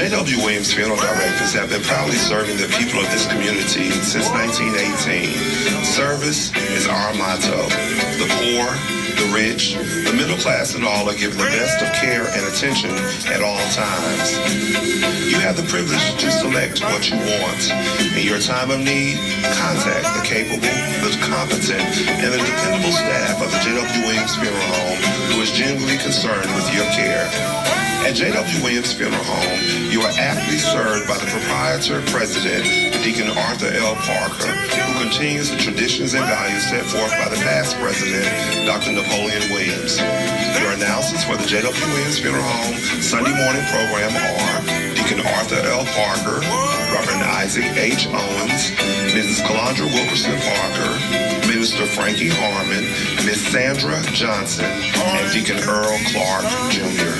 J.W. Williams Funeral Directors have been proudly serving the people of this community since 1918. Service is our motto. The poor, the rich, the middle class, and all are given the best of care and attention at all times. You have the privilege to select what you want. In your time of need, contact the capable, the competent, and the dependable staff of the J.W. Williams Funeral Home who is genuinely concerned with your care. At J.W. Williams Funeral Home, you are aptly served by the proprietor, president, Deacon Arthur L. Parker, who continues the traditions and values set forth by the past president, Dr. Napoleon Williams. Your announcers for the J.W. Williams Funeral Home Sunday morning program are Deacon Arthur L. Parker, Reverend Isaac H. Owens, Mrs. Calandra Wilkerson Parker, Minister Frankie Harmon, Miss Sandra Johnson, and Deacon Earl Clark, Jr.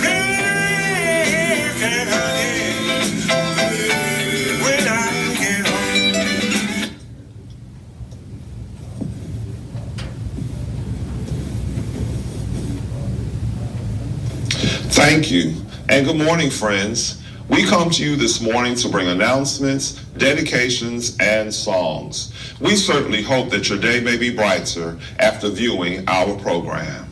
Thank you, and good morning, friends. We come to you this morning to bring announcements, dedications, and songs. We certainly hope that your day may be brighter after viewing our program.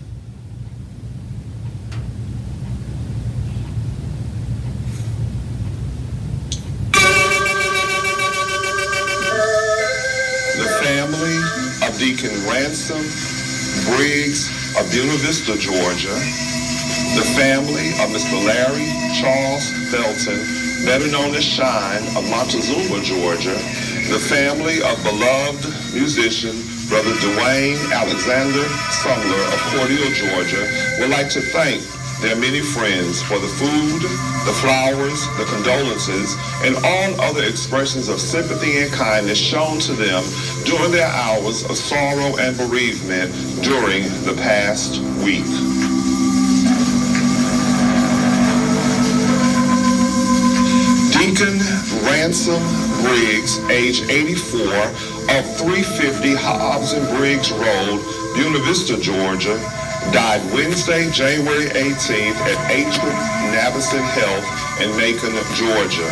The family of Deacon Ransom Briggs of Buena Vista, Georgia, the family of Mr. Larry Charles Felton, better known as Shine, of Montezuma, Georgia, the family of beloved musician Brother Dwayne Alexander Sumler of Cordele, Georgia, would like to thank their many friends for the food, the flowers, the condolences, and all other expressions of sympathy and kindness shown to them during their hours of sorrow and bereavement during the past week. Deacon Ransom Briggs, age 84, of 350 Hobbs and Briggs Road, Buena Vista, Georgia, died Wednesday, January 18th at Atrium Navison Health in Macon, Georgia.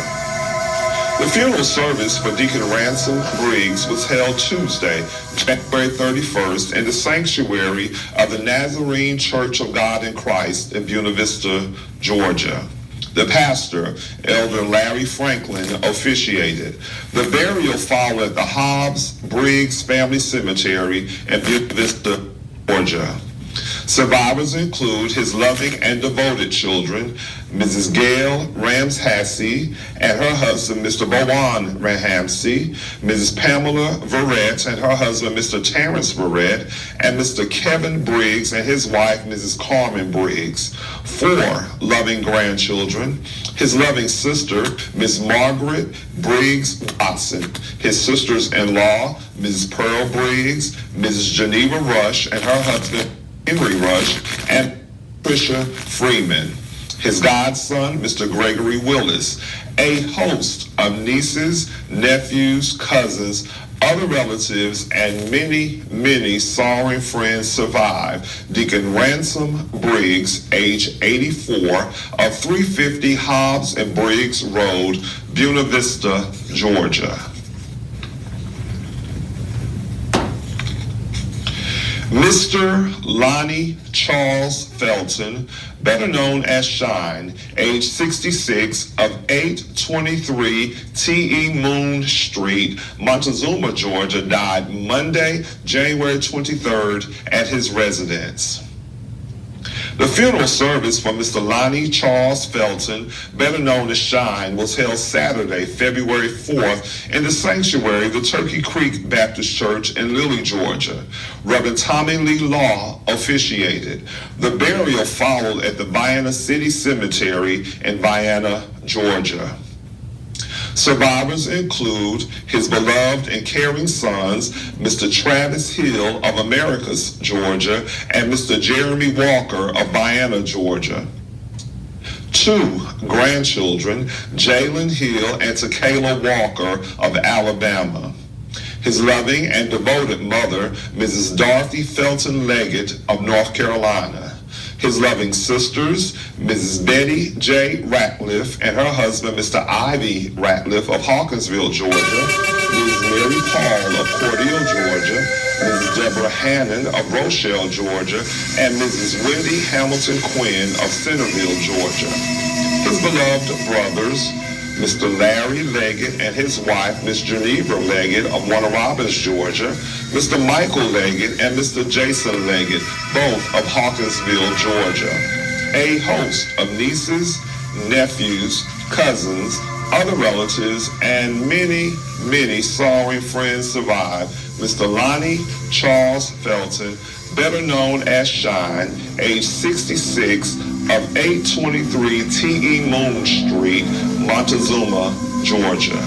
The funeral service for Deacon Ransom Briggs was held Tuesday, January 31st, in the sanctuary of the Nazarene Church of God in Christ in Buena Vista, Georgia. The pastor, Elder Larry Franklin, officiated. The burial followed at the Hobbs Briggs Family Cemetery in Buena Vista, Georgia. Survivors include his loving and devoted children, Mrs. Gail Ramshassey and her husband, Mr. Bowan Ramshassey, Mrs. Pamela Verrett and her husband, Mr. Terrence Verrett, and Mr. Kevin Briggs and his wife, Mrs. Carmen Briggs. 4 loving grandchildren, his loving sister, Miss Margaret Briggs Watson, his sisters-in-law, Mrs. Pearl Briggs, Mrs. Geneva Rush and her husband, Henry Rush, and Patricia Freeman, his godson, Mr. Gregory Willis, a host of nieces, nephews, cousins, other relatives, and many, many sorrowing friends survive. Deacon Ransom Briggs, age 84, of 350 Hobbs and Briggs Road, Buena Vista, Georgia. Mr. Lonnie Charles Felton, better known as Shine, age 66, of 823 T.E. Moon Street, Montezuma, Georgia, died Monday, January 23rd at his residence. The funeral service for Mr. Lonnie Charles Felton, better known as Shine, was held Saturday, February 4th in the sanctuary of the Turkey Creek Baptist Church in Lilly, Georgia. Reverend Tommy Lee Law officiated. The burial followed at the Vienna City Cemetery in Vienna, Georgia. Survivors include his beloved and caring sons, Mr. Travis Hill of Americus, Georgia, and Mr. Jeremy Walker of Vienna, Georgia. 2 grandchildren, Jalen Hill and Takayla Walker of Alabama. His loving and devoted mother, Mrs. Dorothy Felton Leggett of North Carolina. His loving sisters, Mrs. Betty J. Ratcliffe and her husband, Mr. Ivy Ratcliffe of Hawkinsville, Georgia, Mrs. Mary Paul of Cordele, Georgia, Mrs. Deborah Hannon of Rochelle, Georgia, and Mrs. Wendy Hamilton Quinn of Centerville, Georgia. His beloved brothers, Mr. Larry Leggett and his wife, Miss Geneva Leggett of Warner Robins, Georgia, Mr. Michael Leggett and Mr. Jason Leggett, both of Hawkinsville, Georgia. A host of nieces, nephews, cousins, other relatives, and many, many sorrowing friends survive. Mr. Lonnie Charles Felton, better known as Shine, age 66, of 823 T.E. Moon Street, Montezuma, Georgia.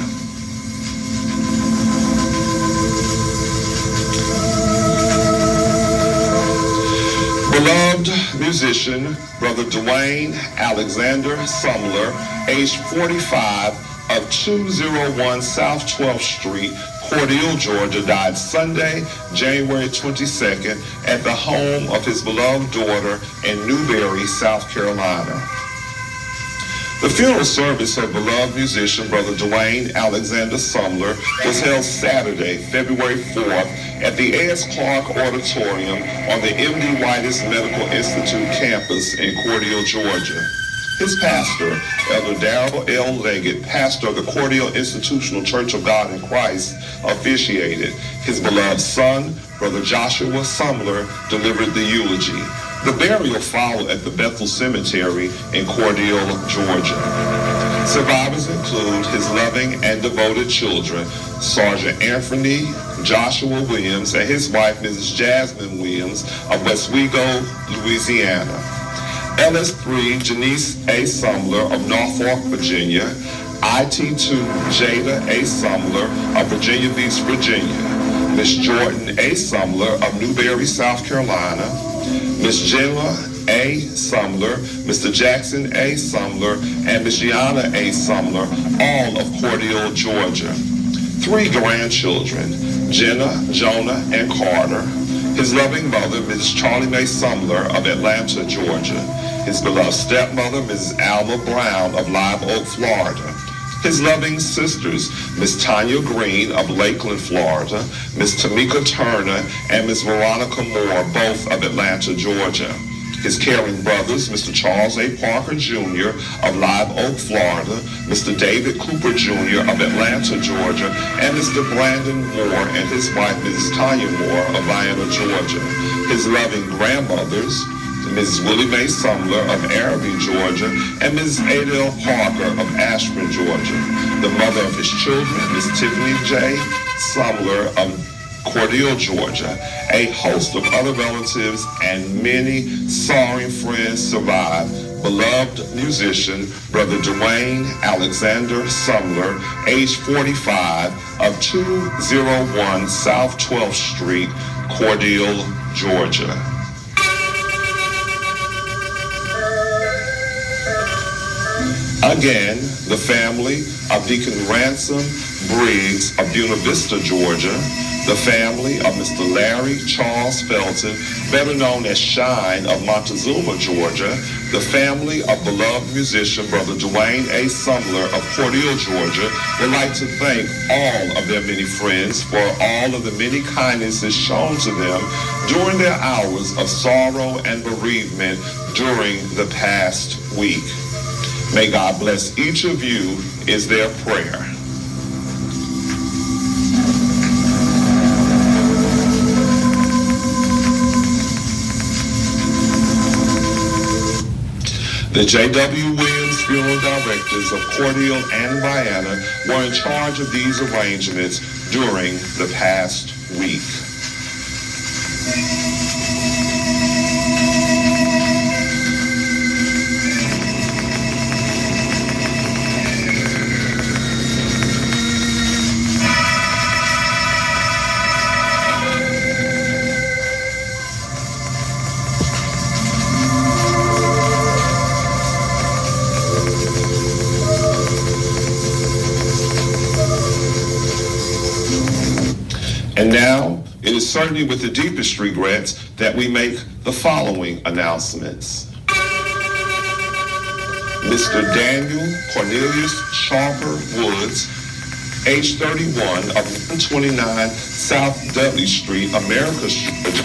Beloved musician, Brother Dwayne Alexander Sumler, age 45, of 201 South 12th Street, Cordele, Georgia, died Sunday, January 22nd, at the home of his beloved daughter in Newberry, South Carolina. The funeral service of beloved musician Brother Dwayne Alexander Sumler was held Saturday, February 4th, at the A.S. Clark Auditorium on the M.D. Whitus Medical Institute campus in Cordele, Georgia. His pastor, Elder Darrell L. Leggett, pastor of the Cordele Institutional Church of God in Christ, officiated. His beloved son, Brother Joshua Sumler, delivered the eulogy. The burial followed at the Bethel Cemetery in Cordele, Georgia. Survivors include his loving and devoted children, Sergeant Anthony Joshua Williams and his wife, Mrs. Jasmine Williams of Westwego, Louisiana. LS3 Janice A. Sumler of Norfolk, Virginia, IT2 Jada A. Sumler of Virginia Beach, Virginia, Miss Jordan A. Sumler of Newberry, South Carolina, Miss Jenna A. Sumler, Mr. Jackson A. Sumler, and Miss Gianna A. Sumler, all of Cordele, Georgia. 3 grandchildren, Jenna, Jonah, and Carter. His loving mother, Mrs. Charlie Mae Sumler of Atlanta, Georgia. His beloved stepmother, Mrs. Alma Brown of Live Oak, Florida. His loving sisters, Miss Tanya Green of Lakeland, Florida, Miss Tamika Turner, and Miss Veronica Moore, both of Atlanta, Georgia. His caring brothers, Mr. Charles A. Parker Jr. of Live Oak, Florida, Mr. David Cooper Jr. of Atlanta, Georgia, and Mr. Brandon Moore and his wife, Mrs. Tanya Moore of Vienna, Georgia. His loving grandmothers, Mrs. Willie Mae Sumler of Araby, Georgia, and Mrs. Adele Parker of Ashburn, Georgia. The mother of his children, Miss Tiffany J. Sumler of Cordele, Georgia. A host of other relatives and many sorrowing friends survive. Beloved musician, Brother Dwayne Alexander Sumler, age 45, of 201 South 12th Street, Cordele, Georgia. Again, the family of Deacon Ransom Briggs of Buena Vista, Georgia, the family of Mr. Larry Charles Felton, better known as Shine of Montezuma, Georgia, the family of beloved musician Brother Dwayne A. Sumler of Cordele, Georgia, would like to thank all of their many friends for all of the many kindnesses shown to them during their hours of sorrow and bereavement during the past week. May God bless each of you is their prayer. The J.W. Williams Funeral Directors of Cordele and Vienna were in charge of these arrangements during the past week. And now, It is certainly with the deepest regrets that we make the following announcements. Mr. Daniel Cornelius Sharper Woods, age 31, of 129 South Dudley Street, Americus, Georgia,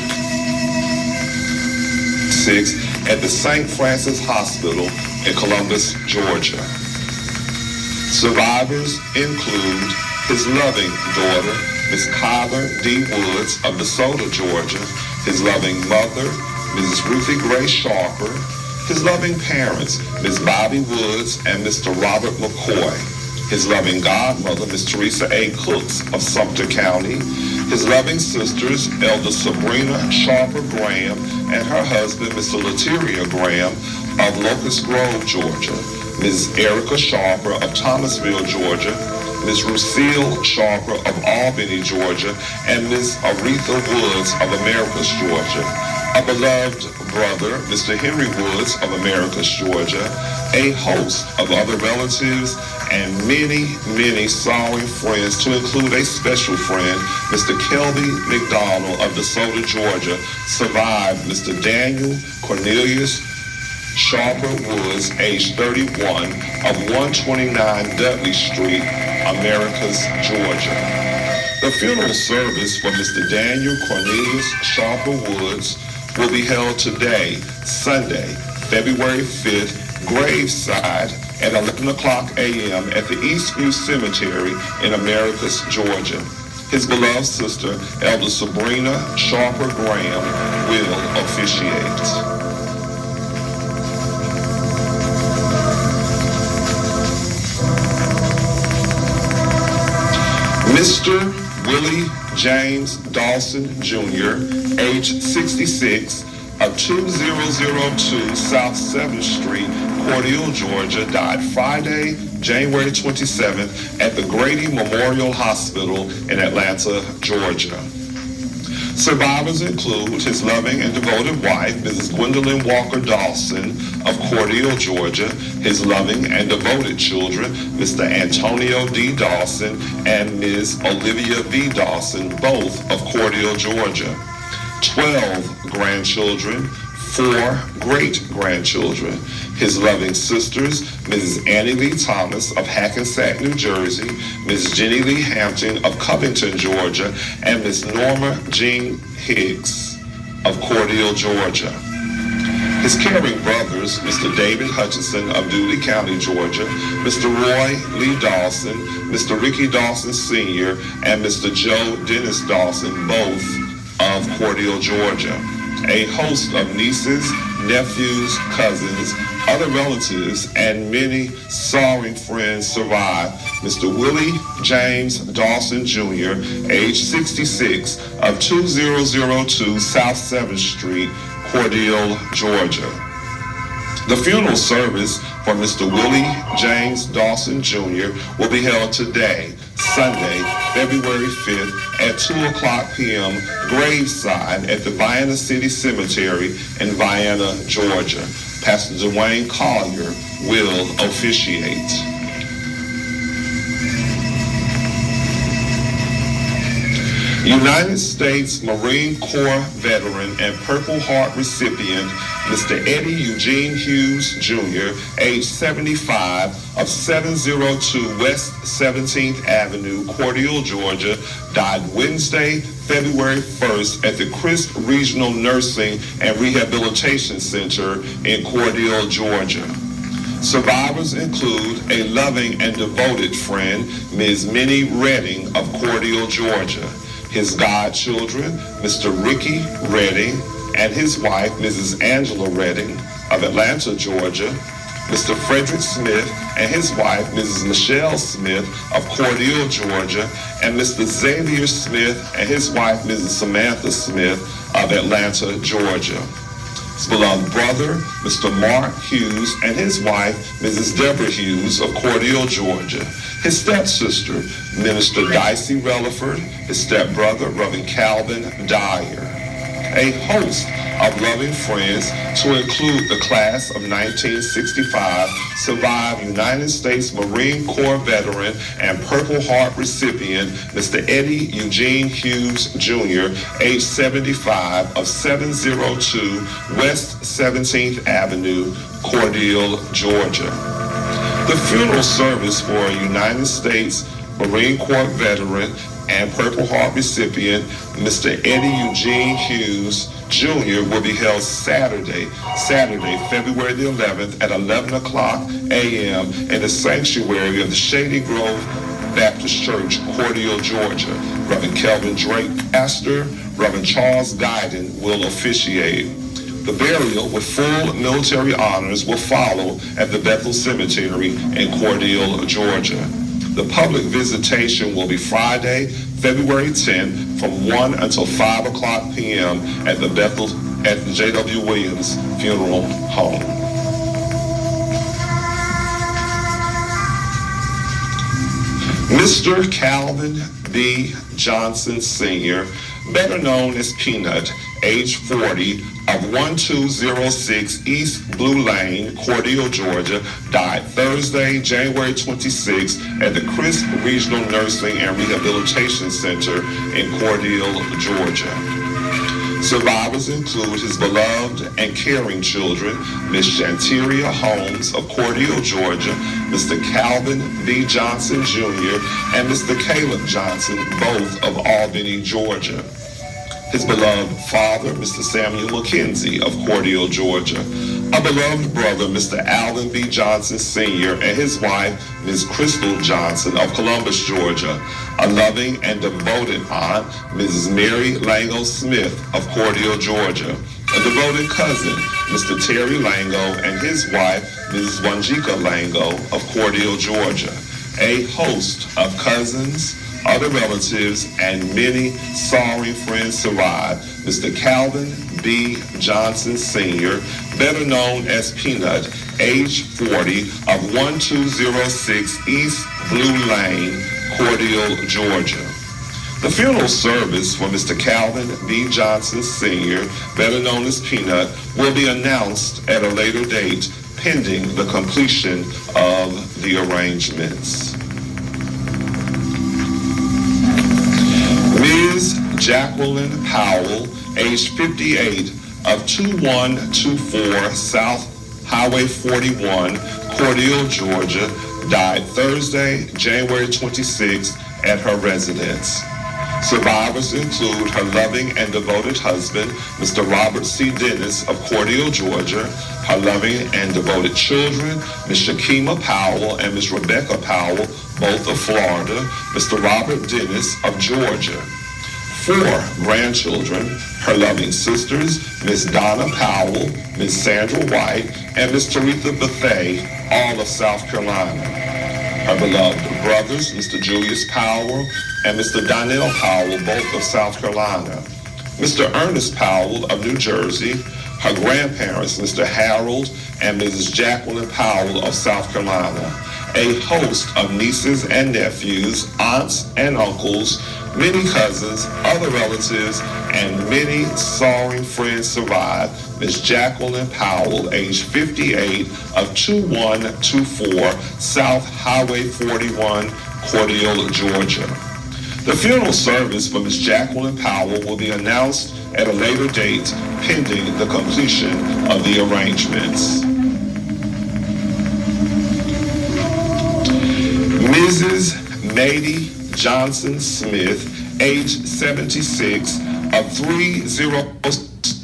6 at the St. Francis Hospital in Columbus, Georgia. Survivors include his loving daughter, Miss Kyler D. Woods of DeSoto, Georgia, his loving mother, Mrs. Ruthie Gray Sharper, his loving parents, Ms. Bobby Woods and Mr. Robert McCoy, his loving godmother, Ms. Teresa A. Cooks of Sumter County, his loving sisters, Elder Sabrina Sharper Graham and her husband, Mr. Lateria Graham of Locust Grove, Georgia, Ms. Erica Sharper of Thomasville, Georgia, Ms. Lucille Sharper of Albany, Georgia, and Ms. Aretha Woods of Americus, Georgia. A beloved brother, Mr. Henry Woods of Americus, Georgia, a host of other relatives, and many, many sorrowing friends, to include a special friend, Mr. Kelby McDonald of DeSoto, Georgia, survived Mr. Daniel Cornelius Sharper Woods, age 31, of 129 Dudley Street, Americus, Georgia. The funeral service for Mr. Daniel Cornelius Sharper Woods will be held today, Sunday, February 5th, graveside at 11 o'clock a.m. at the Eastview Cemetery in Americus, Georgia. His beloved sister, Elder Sabrina Sharper Graham, will officiate. Mr. Willie James Dawson Jr., age 66, of 2002 South 7th Street, Cordele, Georgia, died Friday, January 27th at the Grady Memorial Hospital in Atlanta, Georgia. Survivors include his loving and devoted wife, Mrs. Gwendolyn Walker Dawson of Cordele, Georgia, his loving and devoted children, Mr. Antonio D. Dawson and Ms. Olivia V. Dawson, both of Cordele, Georgia. 12 grandchildren, 4 great-grandchildren, his loving sisters, Mrs. Annie Lee Thomas of Hackensack, New Jersey, Ms. Jenny Lee Hampton of Covington, Georgia, and Ms. Norma Jean Higgs of Cordele, Georgia. His caring brothers, Mr. David Hutchinson of Dooley County, Georgia, Mr. Roy Lee Dawson, Mr. Ricky Dawson Sr., and Mr. Joe Dennis Dawson, both of Cordele, Georgia. A host of nieces, nephews, cousins, other relatives, and many sorrowing friends survive Mr. Willie James Dawson Jr., age 66, of 2002 South 7th Street, Cordele, Georgia. The funeral service for Mr. Willie James Dawson Jr. will be held today, Sunday, February 5th at 2 o'clock p.m. graveside at the Vienna City Cemetery in Vienna, Georgia. Pastor Dwayne Collier will officiate. United States Marine Corps veteran and Purple Heart recipient, Mr. Eddie Eugene Hughes Jr., age 75, of 702 West 17th Avenue, Cordele, Georgia, died Wednesday, February 1st at the Crisp Regional Nursing and Rehabilitation Center in Cordele, Georgia. Survivors include a loving and devoted friend, Ms. Minnie Redding of Cordele, Georgia, his godchildren, Mr. Ricky Redding and his wife, Mrs. Angela Redding of Atlanta, Georgia, Mr. Frederick Smith and his wife, Mrs. Michelle Smith of Cordele, Georgia, and Mr. Xavier Smith and his wife, Mrs. Samantha Smith of Atlanta, Georgia. His beloved brother, Mr. Mark Hughes, and his wife, Mrs. Deborah Hughes of Cordele, Georgia. His stepsister, Minister Dicey Relaford, his stepbrother, Reverend Calvin Dyer. A host of loving friends to include the class of 1965 survived United States Marine Corps veteran and Purple Heart recipient Mr. Eddie Eugene Hughes Jr., age 75, of 702 West 17th Avenue, Cordele, Georgia. The funeral service for a United States Marine Corps veteran and Purple Heart recipient, Mr. Eddie Eugene Hughes Jr. will be held Saturday, February the 11th at 11 o'clock a.m. in the sanctuary of the Shady Grove Baptist Church, Cordele, Georgia. Reverend Kelvin Drake, pastor, Reverend Charles Guyton will officiate. The burial with full military honors will follow at the Bethel Cemetery in Cordele, Georgia. The public visitation will be Friday, February 10th from 1 until 5 o'clock p.m. at the J.W. Williams Funeral Home. Mr. Calvin B. Johnson Sr., better known as Peanut, age 40, of 1206 East Blue Lane, Cordele, Georgia, died Thursday, January 26 at the Crisp Regional Nursing and Rehabilitation Center in Cordele, Georgia. Survivors include his beloved and caring children, Miss Shanteria Holmes of Cordele, Georgia, Mr. Calvin B. Johnson Jr., and Mr. Caleb Johnson, both of Albany, Georgia. His beloved father, Mr. Samuel McKenzie of Cordele, Georgia. A beloved brother, Mr. Alvin B. Johnson Sr., and his wife, Ms. Crystal Johnson of Columbus, Georgia. A loving and devoted aunt, Mrs. Mary Lango Smith of Cordele, Georgia. A devoted cousin, Mr. Terry Lango, and his wife, Mrs. Wanjika Lango of Cordele, Georgia. A host of cousins, other relatives, and many sorry friends survive. Mr. Calvin B. Johnson Sr., better known as Peanut, age 40, of 1206 East Blue Lane, Cordele, Georgia. The funeral service for Mr. Calvin B. Johnson Sr., better known as Peanut, will be announced at a later date, pending the completion of the arrangements. Ms. Jacqueline Powell, age 58, of 2124 South Highway 41, Cordele, Georgia, died Thursday, January 26, at her residence. Survivors include her loving and devoted husband, Mr. Robert C. Dennis of Cordele, Georgia, her loving and devoted children, Ms. Shakima Powell and Ms. Rebecca Powell, both of Florida, Mr. Robert Dennis of Georgia. 4 grandchildren, her loving sisters, Ms. Donna Powell, Ms. Sandra White, and Ms. Taretha Bethay, all of South Carolina. Her beloved brothers, Mr. Julius Powell and Mr. Donnell Powell, both of South Carolina. Mr. Ernest Powell of New Jersey, her grandparents, Mr. Harold and Mrs. Jacqueline Powell of South Carolina. A host of nieces and nephews, aunts and uncles, many cousins, other relatives, and many sorry friends survive. Ms. Jacqueline Powell, age 58, of 2124 South Highway 41, Cordele, Georgia. The funeral service for Ms. Jacqueline Powell will be announced at a later date, pending the completion of the arrangements. Mrs. Mady Johnson Smith, age 76, of 306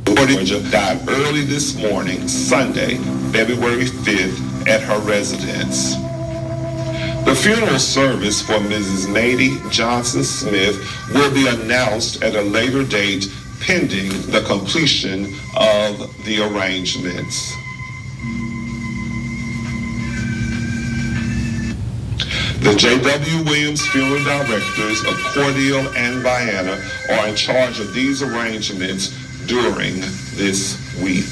Georgia, died early this morning, Sunday, February 5th, at her residence. The funeral service for Mrs. Mady Johnson Smith will be announced at a later date, pending the completion of the arrangements. The J.W. Williams Funeral Directors of Cordele and Vienna are in charge of these arrangements during this week.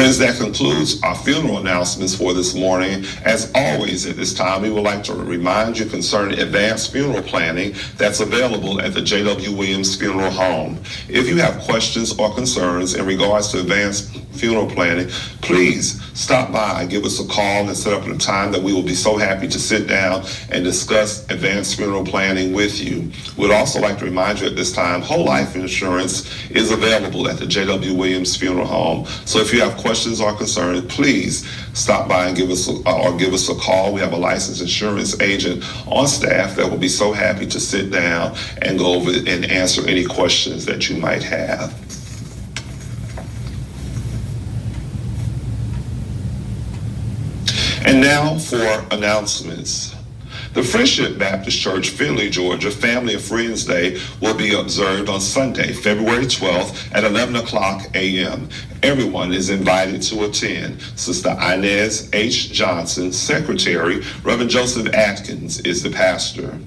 Friends, that concludes our funeral announcements for this morning. As always at this time, we would like to remind you concerning advanced funeral planning that's available at the J.W. Williams Funeral Home. If you have questions or concerns in regards to advanced funeral planning, please stop by, give us a call, and set up a time that we will be so happy to sit down and discuss advanced funeral planning with you. We'd also like to remind you at this time, whole life insurance is available at the J.W. Williams Funeral Home. So if you have questions or concerns, please stop by and give us a call. We have a licensed insurance agent on staff that will be so happy to sit down and go over and answer any questions that you might have. And now for announcements. The Friendship Baptist Church, Findlay, Georgia, Family and Friends Day will be observed on Sunday, February 12th at 11 o'clock a.m. Everyone is invited to attend. Sister Inez H. Johnson, Secretary. Reverend Joseph Atkins is the pastor.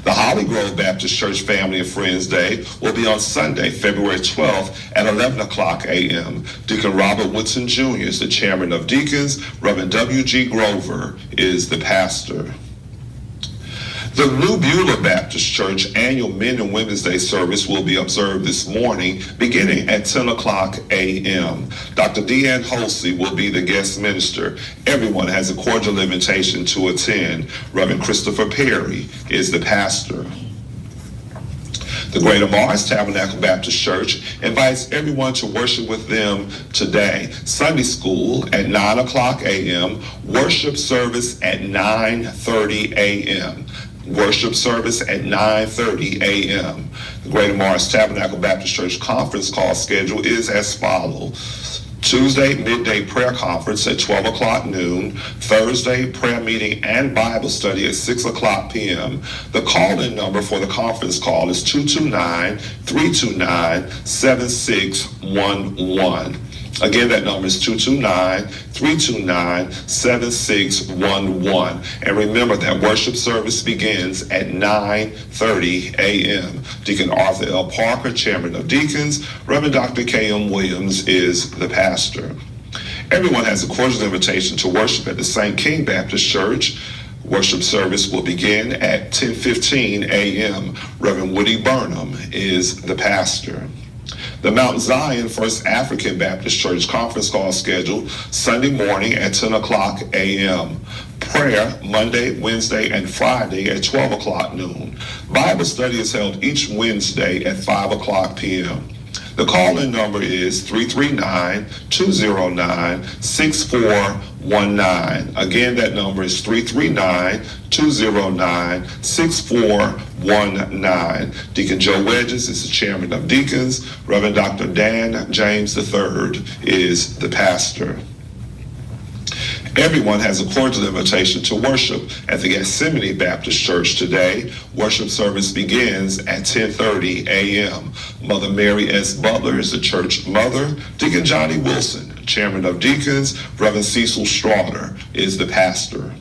The Holly Grove Baptist Church Family and Friends Day will be on Sunday, February 12th at 11 o'clock a.m. Deacon Robert Woodson Jr. is the chairman of deacons. Reverend W.G. Grover is the pastor. The New Beulah Baptist Church annual Men and Women's Day service will be observed this morning beginning at 10 o'clock a.m. Dr. Deanne Holsey will be the guest minister. Everyone has a cordial invitation to attend. Reverend Christopher Perry is the pastor. The Greater Mars Tabernacle Baptist Church invites everyone to worship with them today. Sunday school at 9 o'clock a.m., worship service at 9:30 a.m. Worship service at 9:30 a.m. The Greater Mars Tabernacle Baptist Church conference call schedule is as follows. Tuesday, midday prayer conference at 12 o'clock noon. Thursday, prayer meeting and Bible study at 6 o'clock p.m. The call-in number for the conference call is 229-329-7611. Again, that number is 229-329-7611. And remember that worship service begins at 9:30 a.m. Deacon Arthur L. Parker, chairman of deacons. Reverend Dr. K.M. Williams is the pastor. Everyone has a cordial invitation to worship at the St. King Baptist Church. Worship service will begin at 10:15 a.m. Reverend Woody Burnham is the pastor. The Mount Zion First African Baptist Church conference call scheduled Sunday morning at 10 o'clock a.m. Prayer Monday, Wednesday, and Friday at 12 o'clock noon. Bible study is held each Wednesday at 5 o'clock p.m. The call-in number is 339-209-6419. Again, that number is 339-209-6419. Deacon Joe Wedges is the chairman of deacons. Reverend Dr. Dan James III is the pastor. Everyone has a cordial invitation to worship at the Gethsemane Baptist Church today. Worship service begins at 10:30 a.m. Mother Mary S. Butler is the church mother. Deacon Johnny Wilson, chairman of deacons. Reverend Cecil Straughter is the pastor.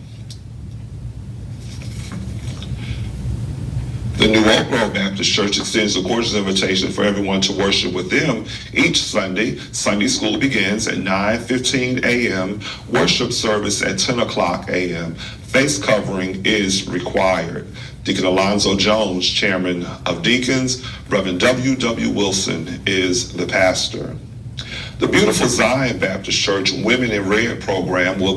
The New Oak Grove Baptist Church extends a cordial invitation for everyone to worship with them each Sunday. Sunday school begins at 9:15 a.m. Worship service at 10 o'clock a.m. Face covering is required. Deacon Alonzo Jones, chairman of deacons. Reverend W.W. Wilson is the pastor. The Beautiful Zion Baptist Church Women in Red program was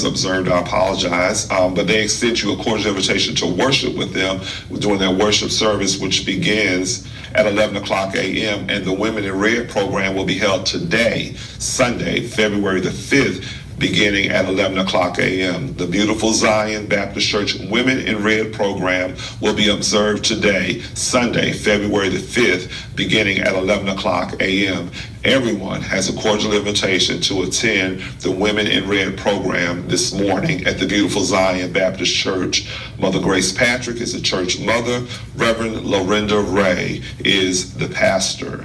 observed, I apologize, but they extend you a cordial invitation to worship with them during their worship service, which begins at 11 o'clock a.m. And the Women in Red program will be held today, Sunday, February the 5th, beginning at 11 o'clock a.m. The Beautiful Zion Baptist Church Women in Red program will be observed today, Sunday, February the 5th, beginning at 11 o'clock a.m. Everyone has a cordial invitation to attend the Women in Red program this morning at the Beautiful Zion Baptist Church. Mother Grace Patrick is the church mother. Reverend Lorinda Ray is the pastor.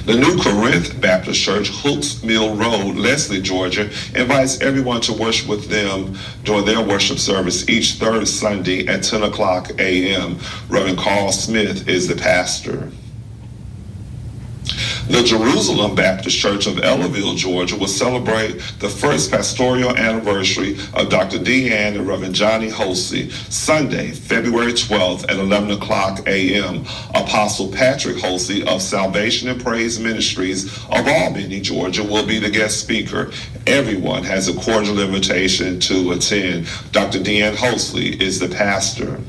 The New Corinth Baptist Church, Hooks Mill Road, Leslie, Georgia, invites everyone to worship with them during their worship service each third Sunday at 10 o'clock a.m. Reverend Carl Smith is the pastor. The Jerusalem Baptist Church of Ellerville, Georgia, will celebrate the first pastoral anniversary of Dr. Deanne and Reverend Johnny Holsey, Sunday, February 12th at 11 o'clock a.m. Apostle Patrick Holsey of Salvation and Praise Ministries of Albany, Georgia, will be the guest speaker. Everyone has a cordial invitation to attend. Dr. Deanne Holsey is the pastor.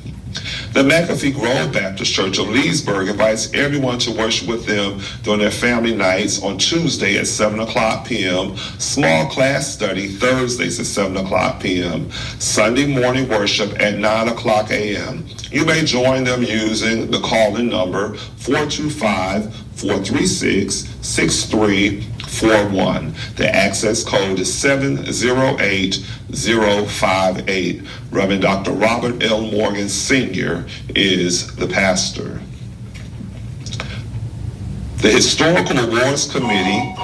The McAfee Grove Baptist Church of Leesburg invites everyone to worship with them during their family nights on Tuesday at 7 o'clock p.m., small class study Thursdays at 7 o'clock p.m., Sunday morning worship at 9 o'clock a.m. You may join them using the call-in number 425-436-6341. The access code is 708058. Reverend Dr. Robert L. Morgan Sr. is the pastor. The Historical Awards Committee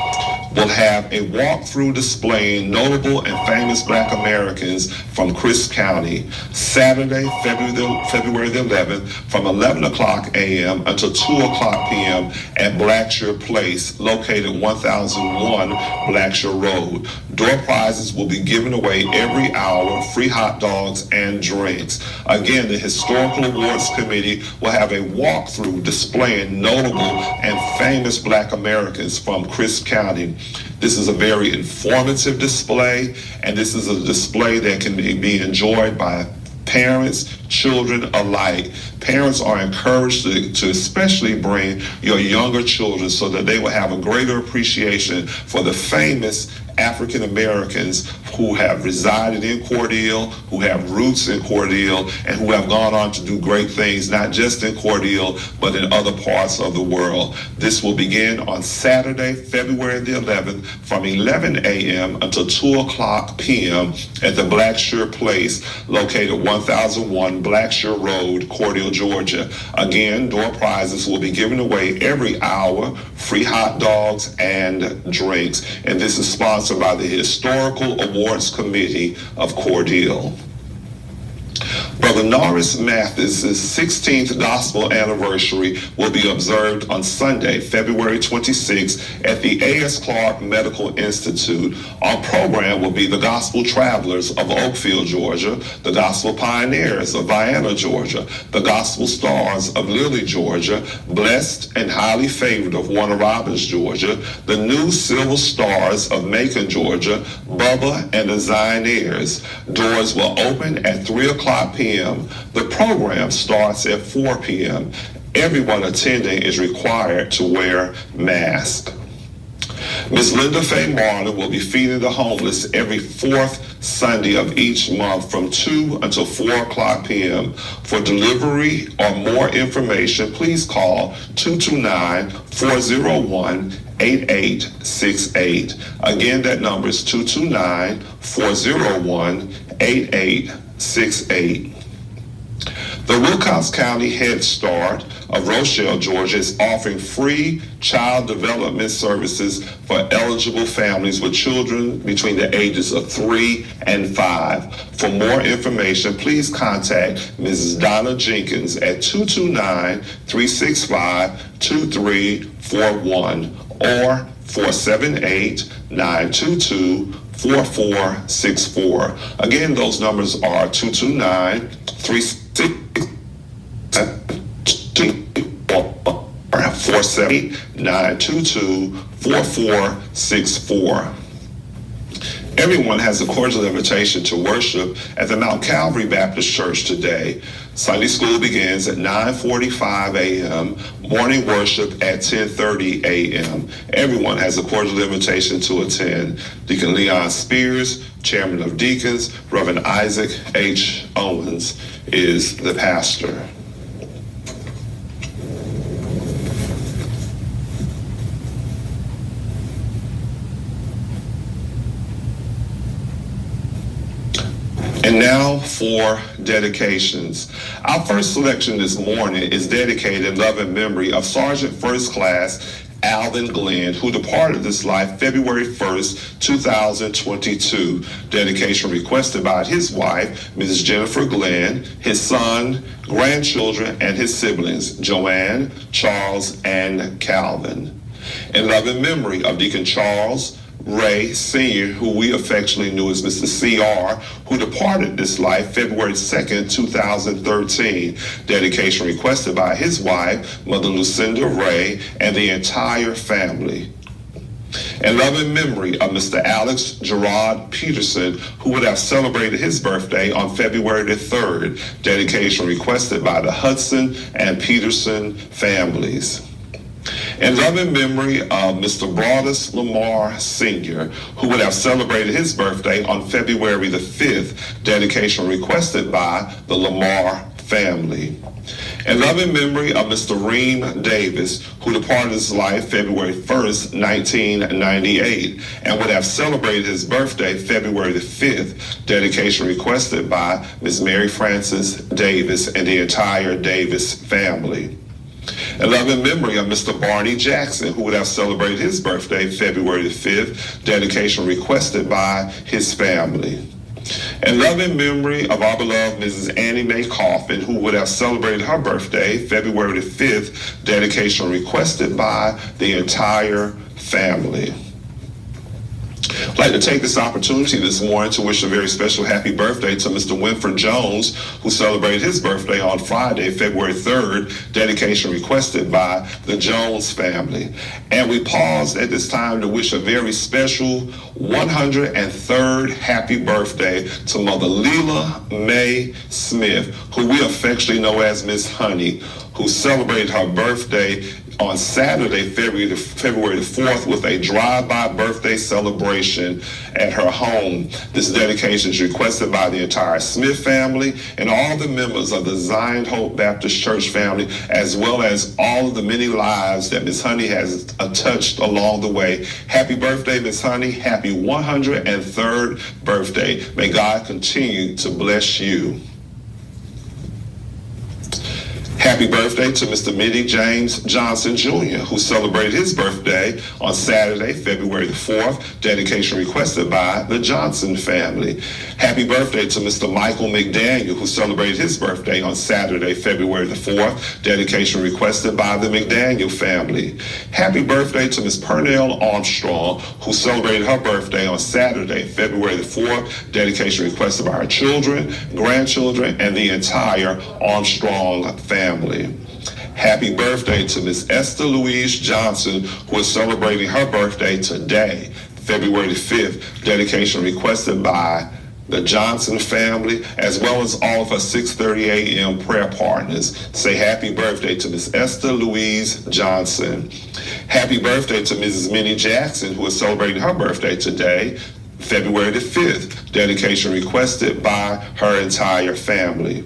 will have a walkthrough displaying notable and famous Black Americans from Crisp County, Saturday, February the 11th, from 11 o'clock a.m. until 2 o'clock p.m. at Blackshear Place, located 1001 Blackshear Road. Door prizes will be given away every hour, free hot dogs and drinks. Again, the Historical Awards Committee will have a walkthrough displaying notable and famous Black Americans from Crisp County. This is a very informative display, and this is a display that can be enjoyed by parents, children alike. Parents are encouraged to especially bring your younger children so that they will have a greater appreciation for the famous African Americans who have resided in Cordele, who have roots in Cordele, and who have gone on to do great things, not just in Cordele, but in other parts of the world. This will begin on Saturday, February the 11th, from 11 a.m. until 2 o'clock p.m. at the Blackshear Place, located 1001 Blackshear Road, Cordele, Georgia. Again, door prizes will be given away every hour, free hot dogs and drinks, and this is sponsored by the Historical Awards Committee of Cordele. Brother Norris Mathis' 16th gospel anniversary will be observed on Sunday, February 26th at the A.S. Clark Medical Institute. Our program will be the Gospel Travelers of Oakfield, Georgia, the Gospel Pioneers of Vienna, Georgia, the Gospel Stars of Lilly, Georgia, Blessed and Highly Favored of Warner Robins, Georgia, the New Silver Stars of Macon, Georgia, Bubba and the Zioneers. Doors will open at 3 o'clock p.m. The program starts at 4 p.m. Everyone attending is required to wear masks. Ms. Linda Faye Marlin will be feeding the homeless every fourth Sunday of each month from 2 until 4 o'clock p.m. For delivery or more information, please call 229-401-8868. Again, that number is 229-401-8868. The Wilcox County Head Start of Rochelle, Georgia is offering free child development services for eligible families with children between the ages of 3 and 5. For more information, please contact Mrs. Donna Jenkins at 229-365-2341 or 478-922-4464. Again, those numbers are 478-922-4464. Everyone has a cordial invitation to worship at the Mount Calvary Baptist Church today. Sunday school begins at 9:45 a.m., morning worship at 10:30 a.m. Everyone has a cordial invitation to attend. Deacon Leon Spears, Chairman of Deacons, Reverend Isaac H. Owens is the pastor. And now for dedications. Our first selection this morning is dedicated in love and memory of Sergeant First Class Alvin Glenn, who departed this life February 1st, 2022. Dedication requested by his wife, Mrs. Jennifer Glenn, his son, grandchildren, and his siblings, Joanne, Charles, and Calvin. In loving memory of Deacon Charles Ray Sr., who we affectionately knew as Mr. CR, who departed this life February 2nd, 2013. Dedication requested by his wife, Mother Lucinda Ray, and the entire family. In loving memory of Mr. Alex Gerard Peterson, who would have celebrated his birthday on February the 3rd. Dedication requested by the Hudson and Peterson families. In loving memory of Mr. Broadus Lamar Sr., who would have celebrated his birthday on February the 5th. Dedication requested by the Lamar family. In loving memory of Mr. Reem Davis, who departed this life February 1st, 1998, and would have celebrated his birthday February the 5th. Dedication requested by Ms. Mary Frances Davis and the entire Davis family. In loving memory of Mr. Barney Jackson, who would have celebrated his birthday February the 5th. Dedication requested by his family. In loving memory of our beloved Mrs. Annie Mae Coffin, who would have celebrated her birthday February the 5th. Dedication requested by the entire family. I'd like to take this opportunity this morning to wish a very special happy birthday to Mr. Winford Jones, who celebrated his birthday on Friday, February 3rd. Dedication requested by the Jones family. And we pause at this time to wish a very special 103rd happy birthday to Mother Leela Mae Smith, who we affectionately know as Miss Honey, who celebrated her birthday on Saturday, February the 4th, with a drive-by birthday celebration at her home. This dedication is requested by the entire Smith family and all the members of the Zion Hope Baptist Church family, as well as all of the many lives that Miss Honey has touched along the way. Happy birthday, Miss Honey. Happy 103rd birthday. May God continue to bless you. Happy birthday to Mr. Minnie James Johnson Jr., who celebrated his birthday on Saturday, February the 4th. Dedication requested by the Johnson family. Happy birthday to Mr. Michael McDaniel, who celebrated his birthday on Saturday, February the 4th. Dedication requested by the McDaniel family. Happy birthday to Ms. Pernell Armstrong, who celebrated her birthday on Saturday, February the 4th. Dedication requested by her children, grandchildren, and the entire Armstrong family. Happy birthday to Miss Esther Louise Johnson, who is celebrating her birthday today, February the 5th. Dedication requested by the Johnson family, as well as all of our 6:30 a.m. prayer partners. Say happy birthday to Miss Esther Louise Johnson. Happy birthday to Mrs. Minnie Jackson, who is celebrating her birthday today, February the 5th. Dedication requested by her entire family.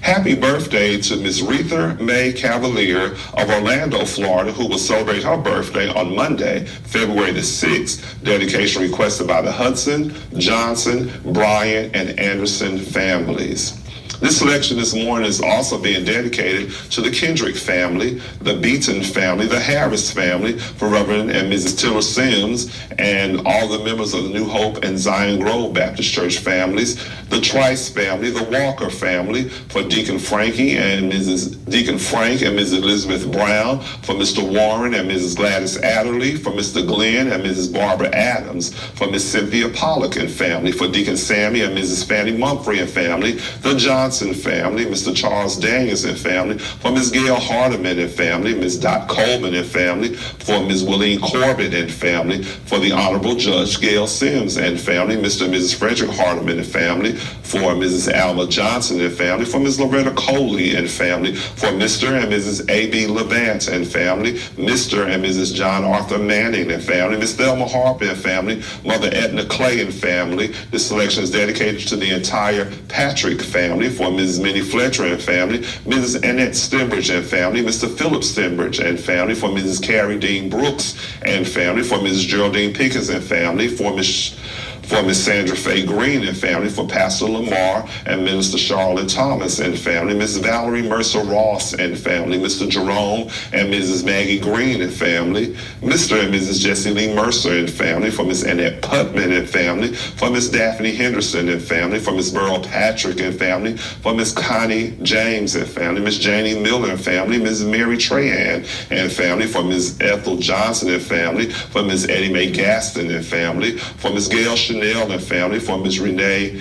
Happy birthday to Miss Retha Mae Cavalier of Orlando, Florida, who will celebrate her birthday on Monday, February the 6th. Dedication requested by the Hudson, Johnson, Bryan, and Anderson families. This selection this morning is also being dedicated to the Kendrick family, the Beaton family, the Harris family, for Reverend and Mrs. Tiller Sims, and all the members of the New Hope and Zion Grove Baptist Church families, the Trice family, the Walker family, for Deacon Frankie and Mrs. Deacon Frank and Mrs. Elizabeth Brown, for Mr. Warren and Mrs. Gladys Adderley, for Mr. Glenn and Mrs. Barbara Adams, for Miss Cynthia Pollock and family, for Deacon Sammy and Mrs. Fannie Mumphrey and family, the Johnson family, Mr. Charles Daniels and family, for Ms. Gail Hardeman and family, Ms. Dot Coleman and family, for Ms. Willeen Corbett and family, for the Honorable Judge Gail Sims and family, Mr. and Mrs. Frederick Hardeman and family, for Mrs. Alma Johnson and family, for Ms. Loretta Coley and family, for Mr. and Mrs. A.B. Levant and family, Mr. and Mrs. John Arthur Manning and family, Ms. Thelma Harper and family, Mother Edna Clay and family. This selection is dedicated to the entire Patrick family, for Mrs. Minnie Fletcher and family, Mrs. Annette Stembridge and family, Mr. Philip Stembridge and family, for Mrs. Carrie Dean Brooks and family, for Mrs. Geraldine Pickens and family, for Ms. For Miss Sandra Faye Green and family, for Pastor Lamar and Minister Charlotte Thomas and family, Miss Valerie Mercer Ross and family, Mr. Jerome and Mrs. Maggie Green and family, Mr. and Mrs. Jesse Lee Mercer and family, for Miss Annette Putman and family, for Miss Daphne Henderson and family, for Miss Burl Patrick and family, for Miss Connie James and family, Miss Janie Miller and family, Miss Mary Trahan and family, for Miss Ethel Johnson and family, for Miss Eddie Mae Gaston and family, for Miss Gail Chanel and family, for Miss Renee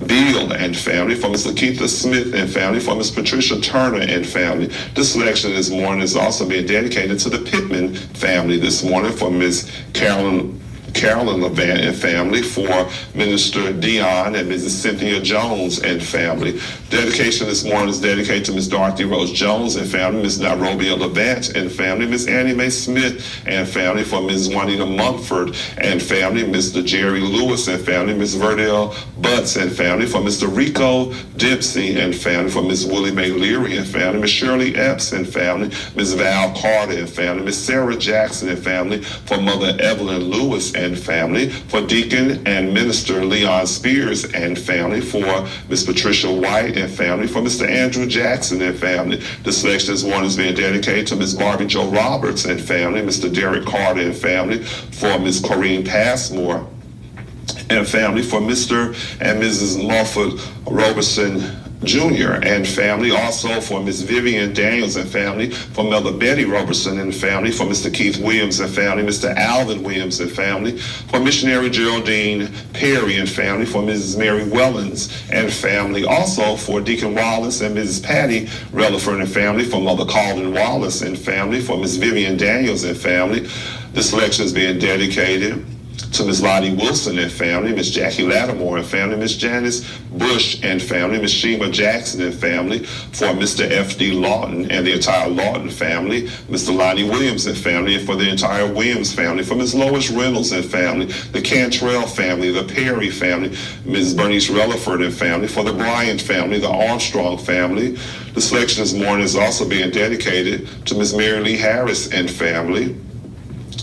Beal and family, for Miss Lakeitha Smith and family, for Miss Patricia Turner and family. This selection this morning is also being dedicated to the Pittman family this morning, for Miss Carolyn Levant and family, for Minister Dion and Mrs. Cynthia Jones and family. Dedication this morning is dedicated to Miss Dorothy Rose Jones and family, Miss Nairobi Levant and family, Miss Annie Mae Smith and family, for Ms. Juanita Mumford and family, Mr. Jerry Lewis and family, Miss Verdell Butts and family, for Mr. Rico Dempsey and family, for Miss Willie Mae Leary and family, Miss Shirley Epps and family, Miss Val Carter and family, Miss Sarah Jackson and family, for Mother Evelyn Lewis and family, for Deacon and Minister Leon Spears and family, for Miss Patricia White and family, for Mr. Andrew Jackson and family. The selection this morning is being dedicated to Miss Barbie Joe Roberts and family, Mr. Derek Carter and family, for Miss Corrine Passmore and family, for Mr. and Mrs. Moffat Robertson Jr. and family, also for Miss Vivian Daniels and family, for Mother Betty Robertson and family, for Mr. Keith Williams and family, Mr. Alvin Williams and family, for Missionary Geraldine Perry and family, for Mrs. Mary Wellens and family, also for Deacon Wallace and Mrs. Patty Relaford and family, for Mother Calden Wallace and family, for Miss Vivian Daniels and family. This lecture is being dedicated to Miss Lottie Wilson and family, Miss Jackie Lattimore and family, Miss Janice Bush and family, Miss Shema Jackson and family, for Mr. F.D. Lawton and the entire Lawton family, Mr. Lonnie Williams and family, and for the entire Williams family, for Miss Lois Reynolds and family, the Cantrell family, the Perry family, Ms. Bernice Relaford and family, for the Bryant family, the Armstrong family. The selection this morning is also being dedicated to Miss Mary Lee Harris and family,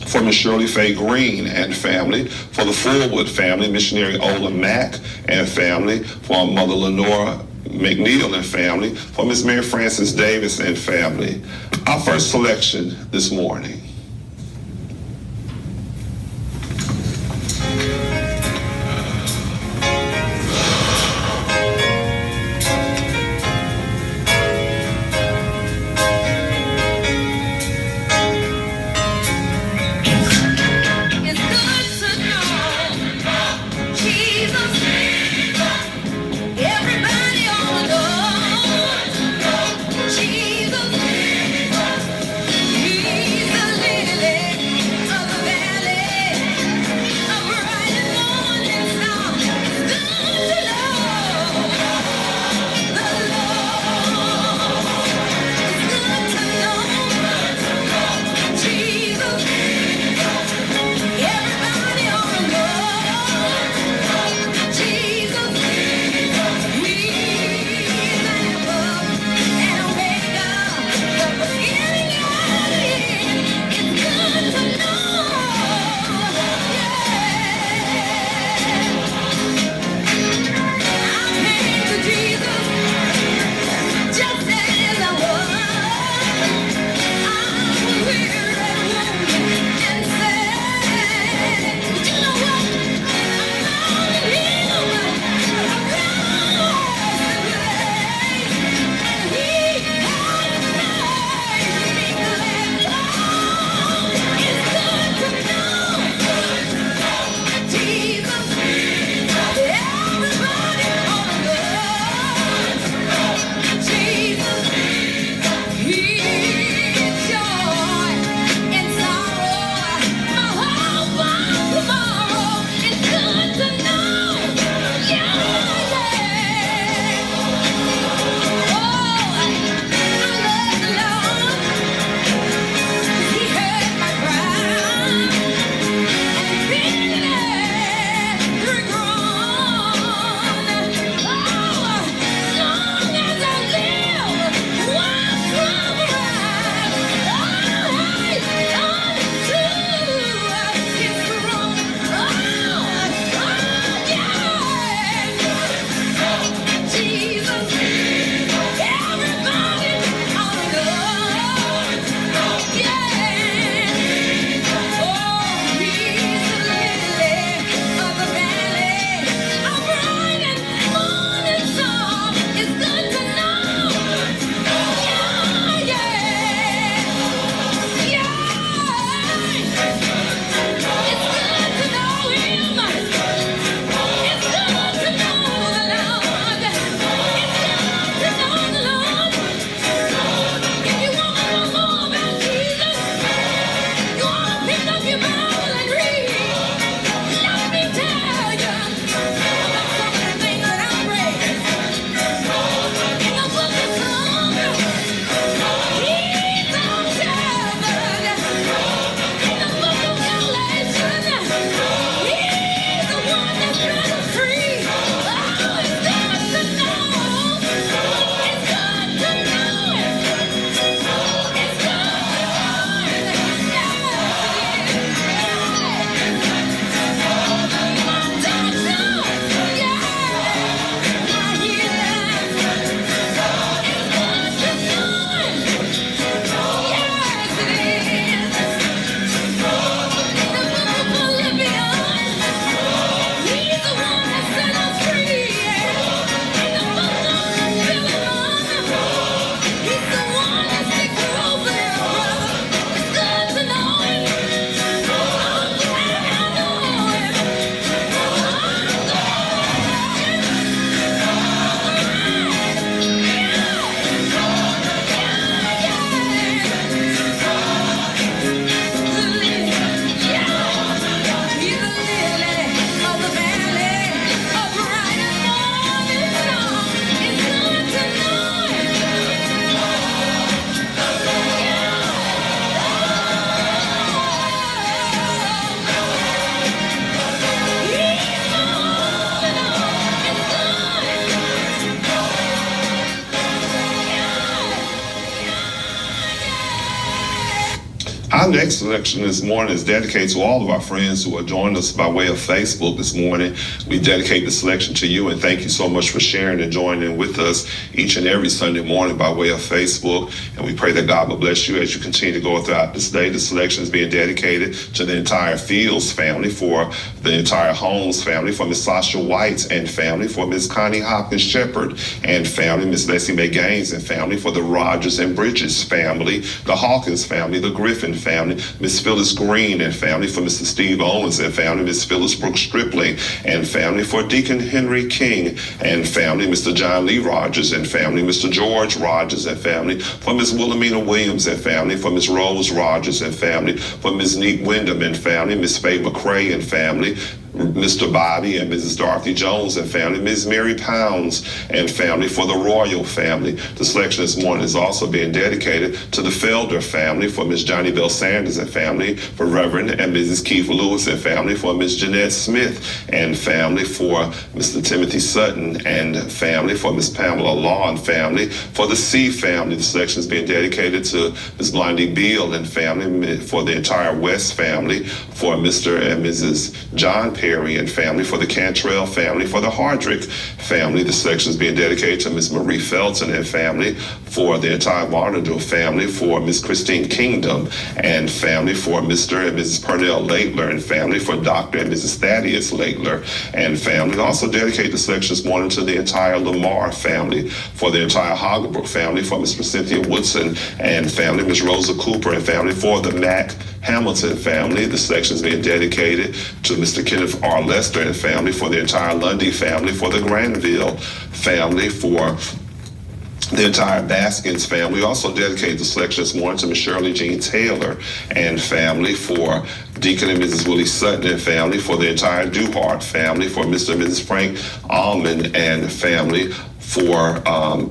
for Miss Shirley Faye Green and family, for the Fullwood family, Missionary Ola Mack and family, for Mother Lenora McNeil and family, for Miss Mary Frances Davis and family. Our first selection this morning. Jesus, Our next selection this morning is dedicated to all of our friends who are joining us by way of Facebook this morning. We dedicate the selection to you, and thank you so much for sharing and joining with us each and every Sunday morning by way of Facebook. And we pray that God will bless you as you continue to go throughout this day. The selection is being dedicated to the entire Fields family, for the entire Holmes family, for Miss Sasha White and family, for Miss Connie Hopkins Shepherd and family, Miss Leslie Mae Gaines and family, for the Rogers and Bridges family, the Hawkins family, the Griffin family, Miss Phyllis Green and family, for Mr. Steve Owens and family, Miss Phyllis Brooks Stripling and family, for Deacon Henry King and family, Mr. John Lee Rogers and family, Mr. George Rogers and family, for Miss Wilhelmina Williams and family, for Miss Rose Rogers and family, for Miss Neat Wyndham and family, Miss Faye McCrae and family, Mr. Bobby and Mrs. Dorothy Jones and family, Ms. Mary Pounds and family, for the Royal family. The selection this morning is also being dedicated to the Felder family, for Miss Johnny Bell Sanders and family, for Reverend and Mrs. Keith Lewis and family, for Miss Jeanette Smith and family, for Mr. Timothy Sutton and family, for Miss Pamela Law and family, for the C family. The selection is being dedicated to Miss Blondie Beal and family, for the entire West family, for Mr. and Mrs. John Perry and family, for the Cantrell family, for the Hardrick family. The selection is being dedicated to Miss Marie Felton and family, for the entire Varnadale family, for Miss Christine Kingdom and family, for Mr. and Mrs. Purnell Laitler and family, for Dr. and Mrs. Thaddeus Laitler and family. Also dedicate the selection this morning to the entire Lamar family, for the entire Hagerbrook family, for Miss Cynthia Woodson and family, Miss Rosa Cooper and family, for the Mac Hamilton family. The section is being dedicated to Mr. Kenneth R. Lester and family, for the entire Lundy family, for the Granville family, for the entire Baskins family. We also dedicate the selection this morning to Miss Shirley Jean Taylor and family, for Deacon and Mrs. Willie Sutton and family, for the entire Duhart family, for Mr. and Mrs. Frank Almond and family, for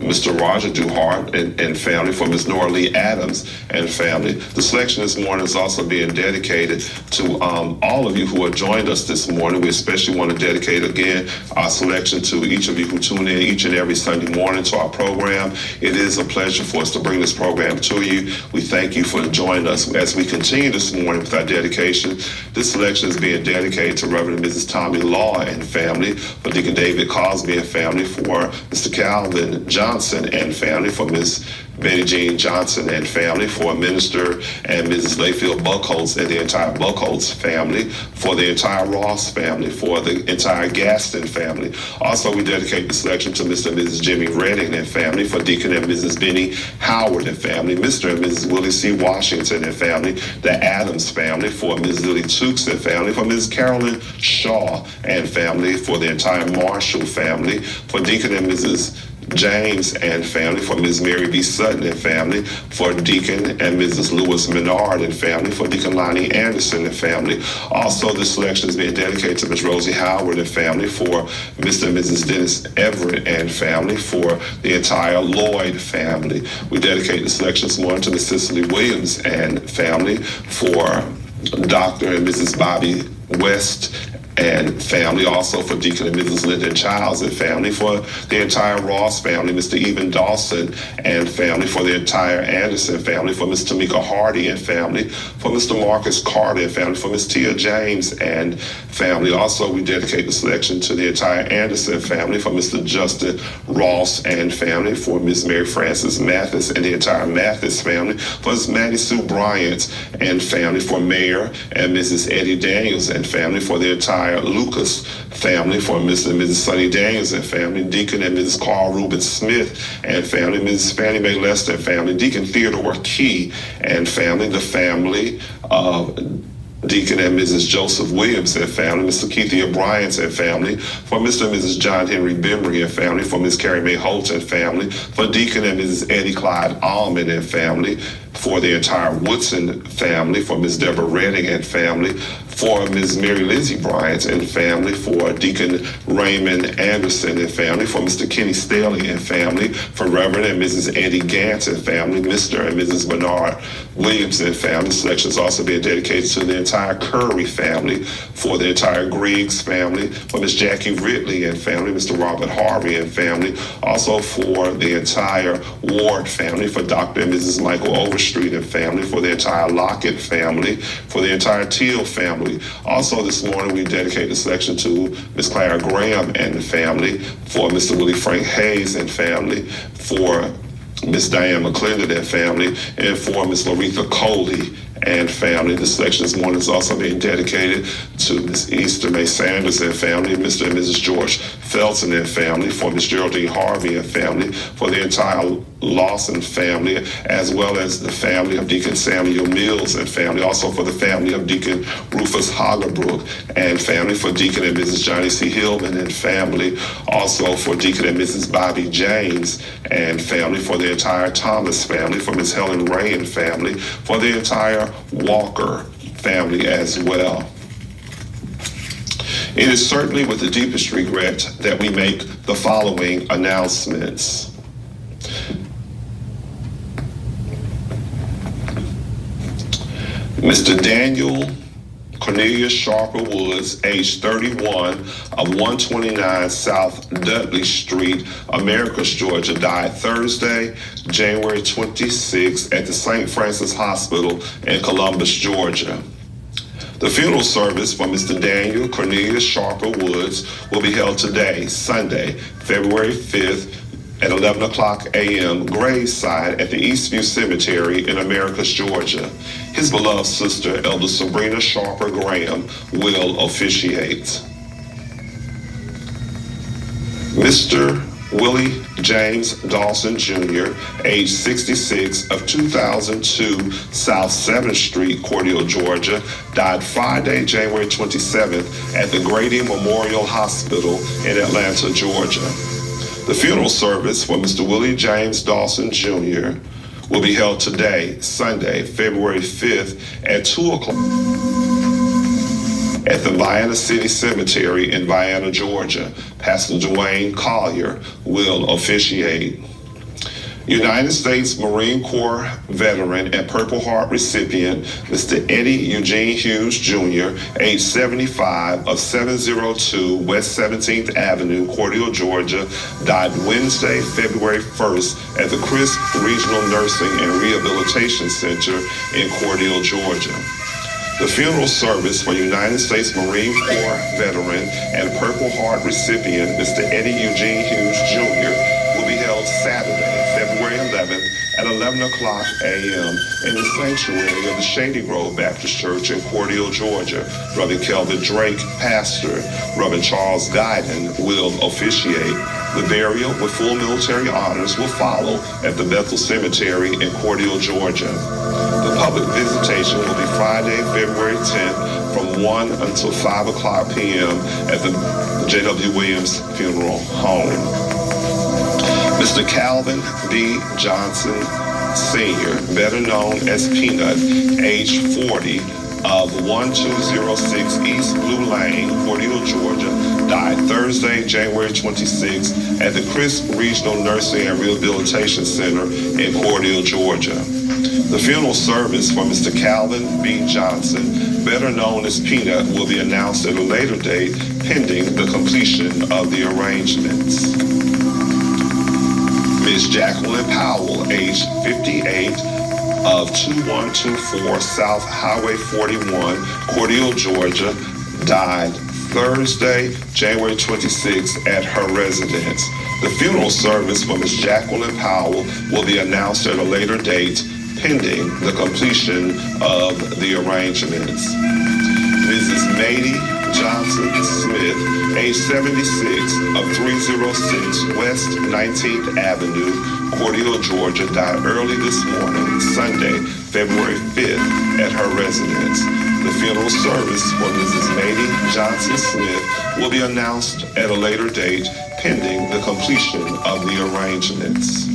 Mr. Roger Duhart and family, for Ms. Nora Lee Adams and family. The selection this morning is also being dedicated to all of you who have joined us this morning. We especially want to dedicate again our selection to each of you who tune in each and every Sunday morning to our program. It is a pleasure for us to bring this program to you. We thank you for joining us as we continue this morning with our dedication. This selection is being dedicated to Reverend and Mrs. Tommy Law and family, for Deacon David Cosby and family, for Mr. Calvin Johnson and family, for Miss Betty Jean Johnson and family, for Minister and Mrs. Layfield Buckholz and the entire Buckholz family, for the entire Ross family, for the entire Gaston family. Also, we dedicate the selection to Mr. and Mrs. Jimmy Redding and family, for Deacon and Mrs. Benny Howard and family, Mr. and Mrs. Willie C. Washington and family, the Adams family, for Ms. Lily Tukes and family, for Ms. Carolyn Shaw and family, for the entire Marshall family, for Deacon and Mrs. James and family, for Ms. Mary B. Sutton and family, for Deacon and Mrs. Lewis Menard and family, for Deacon Lonnie Anderson and family. Also, this selection is being dedicated to Ms. Rosie Howard and family, for Mr. and Mrs. Dennis Everett and family, for the entire Lloyd family. We dedicate the selection this morning to Ms. Cicely Williams and family, for Dr. and Mrs. Bobby West and family, also for Deacon and Mrs. Lyndon Childs and family, for the entire Ross family, Mr. Even Dawson and family, for the entire Anderson family, for Ms. Tamika Hardy and family, for Mr. Marcus Carter and family, for Ms. Tia James and family. Also, we dedicate the selection to the entire Anderson family, for Mr. Justin Ross and family, for Ms. Mary Frances Mathis and the entire Mathis family, for Ms. Maddie Sue Bryant and family, for Mayor and Mrs. Eddie Daniels and family, for the entire Lucas family, for Mr. and Mrs. Sonny Daniels and family, Deacon and Mrs. Carl Reuben Smith and family, Mrs. Fannie Mae Lester and family, Deacon Theodore Key and family, the family of Deacon and Mrs. Joseph Williams and family, Mr. Keithia Bryant and family, for Mr. and Mrs. John Henry Bimry and family, for Ms. Carrie Mae Holt and family, for Deacon and Mrs. Eddie Clyde Almond and family, for the entire Woodson family, for Ms. Deborah Redding and family, for Ms. Mary Lizzie Bryant and family, for Deacon Raymond Anderson and family, for Mr. Kenny Staley and family, for Reverend and Mrs. Eddie Gantz and family, Mr. and Mrs. Bernard Williams and family. Selection is also being dedicated to the entire Curry family, for the entire Griggs family, for Ms. Jackie Ridley and family, Mr. Robert Harvey and family, also for the entire Ward family, for Dr. and Mrs. Michael Overshaw Overstreet and family, for the entire Lockett family, for the entire Teal family. Also this morning we dedicate the section to Miss Clara Graham and the family, for Mr. Willie Frank Hayes and family, for Miss Diane McClendon and family, and for Miss Laretha Coley and family. This section this morning is also being dedicated to Miss Easter May Sanders and family, Mr. and Mrs. George Felton and family, for Miss Geraldine Harvey and family, for the entire Lawson family, as well as the family of Deacon Samuel Mills and family, also for the family of Deacon Rufus Hagerbrook and family, for Deacon and Mrs. Johnny C. Hillman and family, also for Deacon and Mrs. Bobby James and family, for the entire Thomas family, for Miss Helen Ray and family, for the entire Walker family as well. It is certainly with the deepest regret that we make the following announcements. Mr. Daniel Cornelius Sharper Woods, age 31, of 129 South Dudley Street, Americus, Georgia, died Thursday, January 26, at the St. Francis Hospital in Columbus, Georgia. The funeral service for Mr. Daniel Cornelius Sharper Woods will be held today, Sunday, February 5th, at 11 o'clock a.m. graveside at the Eastview Cemetery in Americus, Georgia. His beloved sister, Elder Sabrina Sharper Graham, will officiate. Mr. Willie James Dawson Jr., age 66, of 2002 South 7th Street, Cordele, Georgia, died Friday, January 27th at the Grady Memorial Hospital in Atlanta, Georgia. The funeral service for Mr. Willie James Dawson Jr. will be held today, Sunday, February 5th at 2 o'clock at the Vienna City Cemetery in Vienna, Georgia. Pastor Dwayne Collier will officiate. United States Marine Corps veteran and Purple Heart recipient, Mr. Eddie Eugene Hughes Jr., age 75, of 702 West 17th Avenue, Cordele, Georgia, died Wednesday, February 1st at the Crisp Regional Nursing and Rehabilitation Center in Cordele, Georgia. The funeral service for United States Marine Corps veteran and Purple Heart recipient, Mr. Eddie Eugene Hughes Jr., will be held Saturday, February 11th at 11 o'clock a.m. in the sanctuary of the Shady Grove Baptist Church in Cordele, Georgia. Reverend Kelvin Drake, pastor. Reverend Charles Guyton will officiate. The burial with full military honors will follow at the Bethel Cemetery in Cordele, Georgia. The public visitation will be Friday, February 10th from 1 until 5 o'clock p.m. at the J.W. Williams Funeral Home. Mr. Calvin B. Johnson Sr., better known as Peanut, age 40, of 1206 East Blue Lane, Cordele, Georgia, died Thursday, January 26, at the Crisp Regional Nursing and Rehabilitation Center in Cordele, Georgia. The funeral service for Mr. Calvin B. Johnson, better known as Peanut, will be announced at a later date pending the completion of the arrangements. Ms. Jacqueline Powell, age 58, of 2124 South Highway 41, Cordele, Georgia, died Thursday, January 26, at her residence. The funeral service for Ms. Jacqueline Powell will be announced at a later date, pending the completion of the arrangements. Mrs. Mady Johnson Smith, age 76, of 306 West 19th Avenue, Cordele, Georgia, died early this morning, Sunday, February 5th, at her residence. The funeral service for Mrs. Mady Johnson Smith will be announced at a later date, pending the completion of the arrangements.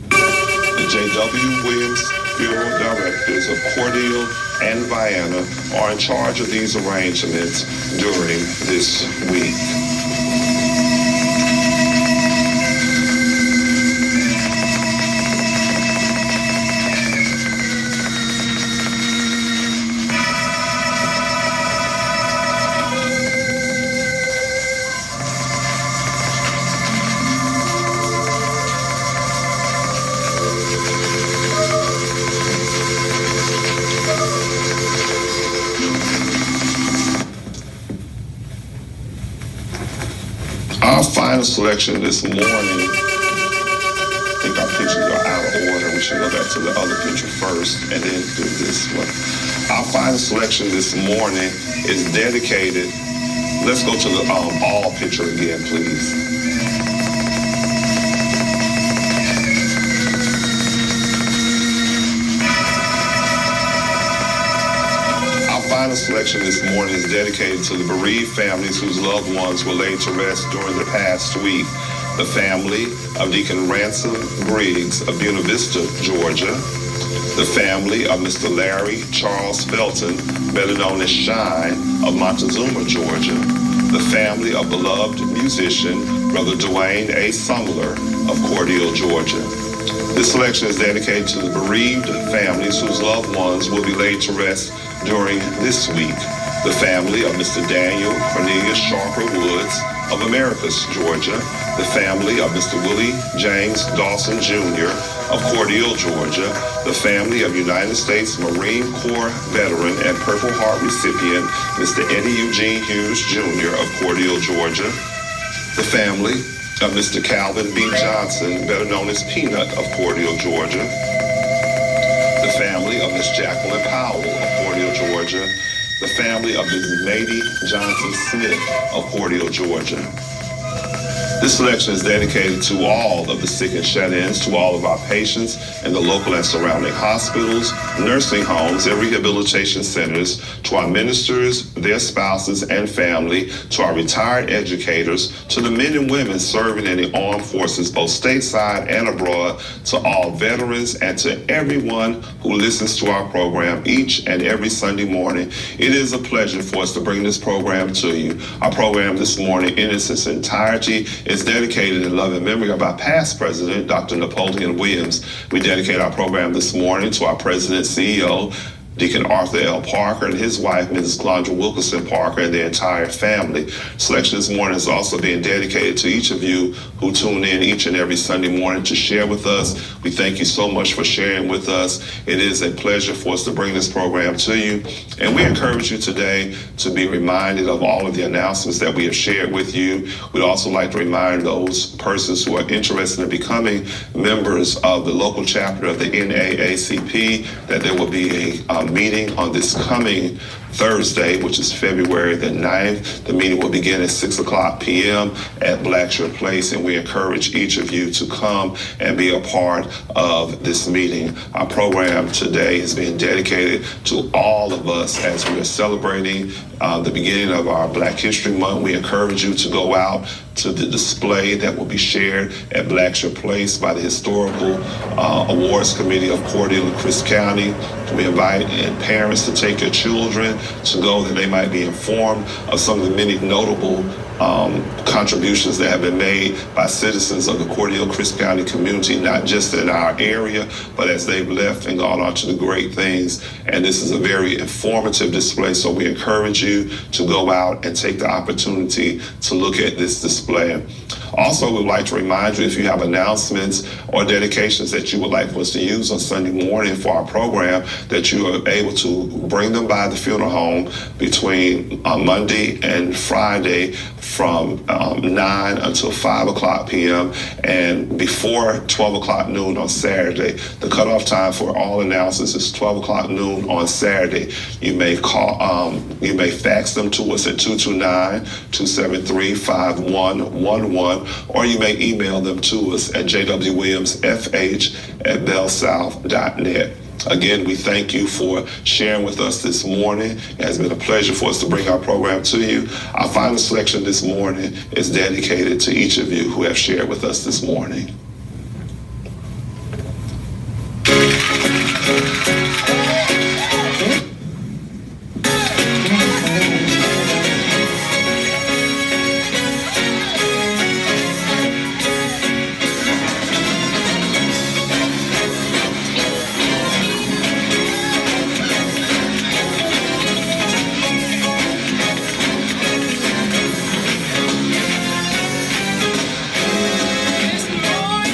The J.W. Williams Funeral Directors of Cordele and Vienna are in charge of these arrangements during this week. final selection this morning, I think our pictures are out of order. We should go back to the other picture first and then do this one. Our final selection this morning is dedicated. Let's go to the all picture again, please. Final selection this morning is dedicated to the bereaved families whose loved ones were laid to rest during the past week. The family of Deacon Ransom Briggs of Buena Vista, Georgia. The family of Mr. Larry Charles Felton, better known as Shine, of Montezuma, Georgia. The family of beloved musician Brother Dwayne A. Sumler of Cordele, Georgia. This selection is dedicated to the bereaved families whose loved ones will be laid to rest during this week. The family of Mr. Daniel Cornelius Sharper Woods of Americus, Georgia. The family of Mr. Willie James Dawson Jr. of Cordele, Georgia. The family of United States Marine Corps veteran and Purple Heart recipient Mr. Eddie Eugene Hughes Jr. of Cordele, Georgia. The family of Mr. Calvin B. Johnson, better known as Peanut of Cordele, Georgia. The family of Miss Jacqueline Powell of Cordele, Georgia. The family of Mrs. Mady Johnson Smith of Cordele, Georgia. This selection is dedicated to all of the sick and shut-ins, to all of our patients in the local and surrounding hospitals, nursing homes, and rehabilitation centers, to our ministers, their spouses and family, to our retired educators, to the men and women serving in the armed forces, both stateside and abroad, to all veterans, and to everyone who listens to our program each and every Sunday morning. It is a pleasure for us to bring this program to you. Our program this morning in its entirety is dedicated in love and memory of our past president, Dr. Napoleon Williams. We dedicate our program this morning to our president, CEO, Deacon Arthur L. Parker, and his wife, Mrs. Glondra Wilkerson Parker, and their entire family. Selection this morning is also being dedicated to each of you who tune in each and every Sunday morning to share with us. We thank you so much for sharing with us. It is a pleasure for us to bring this program to you. And we encourage you today to be reminded of all of the announcements that we have shared with you. We'd also like to remind those persons who are interested in becoming members of the local chapter of the NAACP that there will be a meeting on this coming Thursday, which is February the 9th. The meeting will begin at 6 o'clock p.m. at Blackshear Place, and we encourage each of you to come and be a part of this meeting. Our program today is being dedicated to all of us as we are celebrating the beginning of our Black History Month. We encourage you to go out to the display that will be shared at Blackshear Place by the Historical Awards Committee of Cordele and Crisp County. We invite parents to take your children to go that they might be informed of some of the many notable contributions that have been made by citizens of the Cordele Crisp County community, not just in our area, but as they've left and gone on to the great things. And this is a very informative display, so we encourage you to go out and take the opportunity to look at this display. Also, we'd like to remind you, if you have announcements or dedications that you would like for us to use on Sunday morning for our program, that you are able to bring them by the funeral home between Monday and Friday from 9 until 5 o'clock p.m. and before 12 o'clock noon on Saturday. The cutoff time for all announcements is 12 o'clock noon on Saturday. You may you may fax them to us at 229-273-5111, or you may email them to us at jwwilliamsfh@bellsouth.net. Again, we thank you for sharing with us this morning. It has been a pleasure for us to bring our program to you. Our final selection this morning is dedicated to each of you who have shared with us this morning. This morning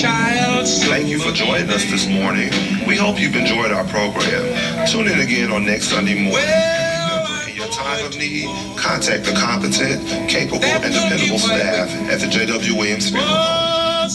Thank you for joining us this morning. We hope you've enjoyed our program. Tune in again on next Sunday morning. In your time of need, contact the competent, capable, and dependable staff at the J.W. Williams Funeral Home.